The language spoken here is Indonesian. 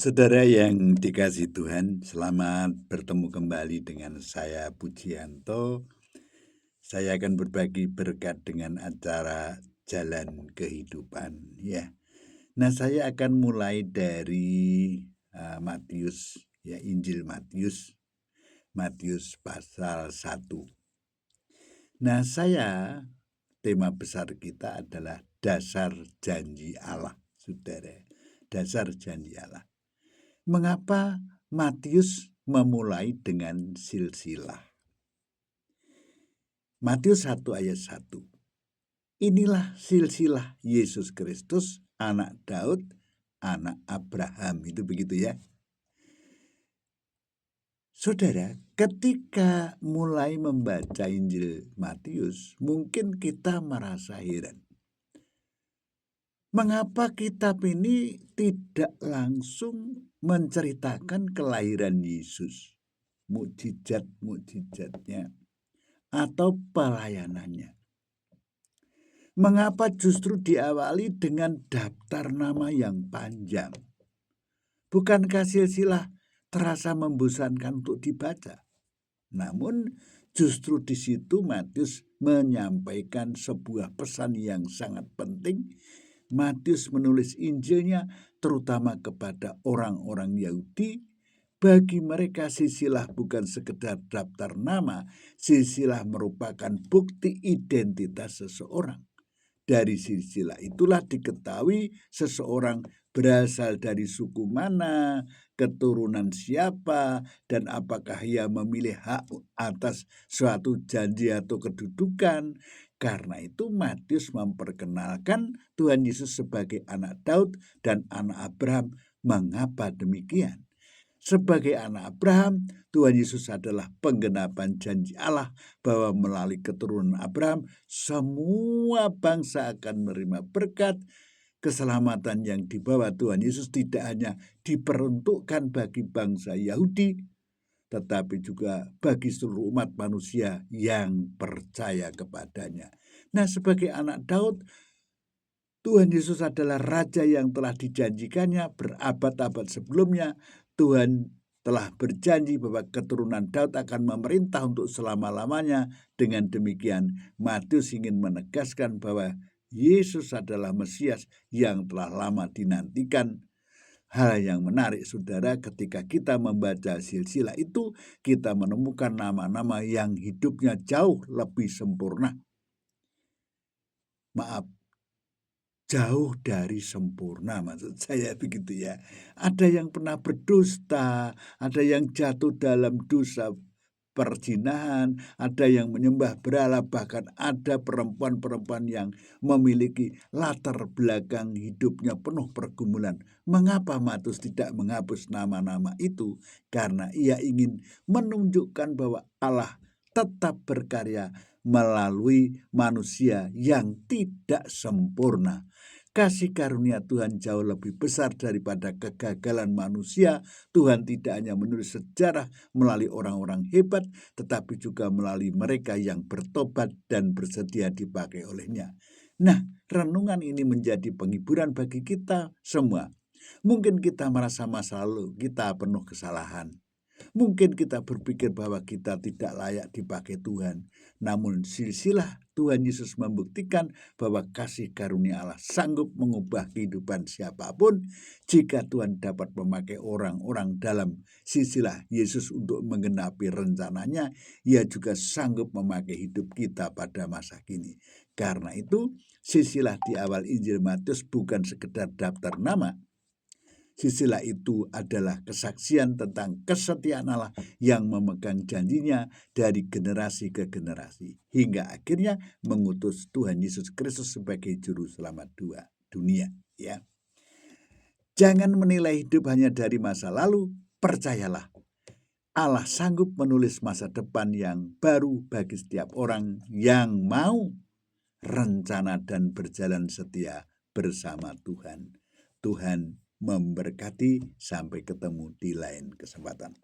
Saudara yang dikasihi Tuhan, selamat bertemu kembali dengan saya Pujianto. Saya akan berbagi berkat dengan acara Jalan Kehidupan ya. Nah, saya akan mulai dari Matius ya, Injil Matius, Matius pasal 1. Nah, tema besar kita adalah dasar janji Allah, Saudara. Dasar janji Allah. Mengapa Matius memulai dengan silsilah? Matius 1 ayat 1. Inilah silsilah Yesus Kristus, anak Daud, anak Abraham. Itu begitu ya. Saudara, ketika mulai membaca Injil Matius, mungkin kita merasa heran. Mengapa kitab ini tidak langsung menceritakan kelahiran Yesus, mukjizat-mukjizatnya, atau pelayanannya? Mengapa justru diawali dengan daftar nama yang panjang? Bukankah silsilah terasa membosankan untuk dibaca? Namun justru di situ Matius menyampaikan sebuah pesan yang sangat penting. Matius menulis Injilnya terutama kepada orang-orang Yahudi. Bagi mereka silsilah bukan sekedar daftar nama, silsilah merupakan bukti identitas seseorang. Dari silsilah itulah diketahui seseorang berasal dari suku mana, keturunan siapa, dan apakah ia memilih hak atas suatu janji atau kedudukan. Karena itu Matius memperkenalkan Tuhan Yesus sebagai anak Daud dan anak Abraham. Mengapa demikian? Sebagai anak Abraham, Tuhan Yesus adalah penggenapan janji Allah bahwa melalui keturunan Abraham, semua bangsa akan menerima berkat. Keselamatan yang dibawa Tuhan Yesus tidak hanya diperuntukkan bagi bangsa Yahudi, tetapi juga bagi seluruh umat manusia yang percaya kepadanya. Nah, sebagai anak Daud, Tuhan Yesus adalah Raja yang telah dijanjikannya berabad-abad sebelumnya. Tuhan telah berjanji bahwa keturunan Daud akan memerintah untuk selama-lamanya. Dengan demikian, Matius ingin menegaskan bahwa Yesus adalah Mesias yang telah lama dinantikan. Hal yang menarik, saudara, ketika kita membaca silsilah itu, kita menemukan nama-nama yang hidupnya jauh lebih sempurna. Maaf, jauh dari sempurna, maksud saya begitu ya. Ada yang pernah berdusta, ada yang jatuh dalam dosa perzinahan, ada yang menyembah berhala, bahkan ada perempuan-perempuan yang memiliki latar belakang hidupnya penuh pergumulan. Mengapa Matius tidak menghapus nama-nama itu? Karena ia ingin menunjukkan bahwa Allah tetap berkarya melalui manusia yang tidak sempurna. Kasih karunia Tuhan jauh lebih besar daripada kegagalan manusia. Tuhan tidak hanya menulis sejarah melalui orang-orang hebat, tetapi juga melalui mereka yang bertobat dan bersedia dipakai olehnya. Nah, renungan ini menjadi penghiburan bagi kita semua. Mungkin kita merasa masa lalu kita penuh kesalahan. Mungkin kita berpikir bahwa kita tidak layak dipakai Tuhan. Namun silsilah Tuhan Yesus membuktikan bahwa kasih karunia Allah sanggup mengubah kehidupan siapapun. Jika Tuhan dapat memakai orang-orang dalam silsilah Yesus untuk menggenapi rencananya, Ia juga sanggup memakai hidup kita pada masa kini. Karena itu, silsilah di awal Injil Matius bukan sekedar daftar nama. Silsilah itu adalah kesaksian tentang kesetiaan Allah yang memegang janjinya dari generasi ke generasi, hingga akhirnya mengutus Tuhan Yesus Kristus sebagai juru selamat dunia. Ya, jangan menilai hidup hanya dari masa lalu. Percayalah, Allah sanggup menulis masa depan yang baru bagi setiap orang yang mau rencana dan berjalan setia bersama Tuhan. Tuhan memberkati, sampai ketemu di lain kesempatan.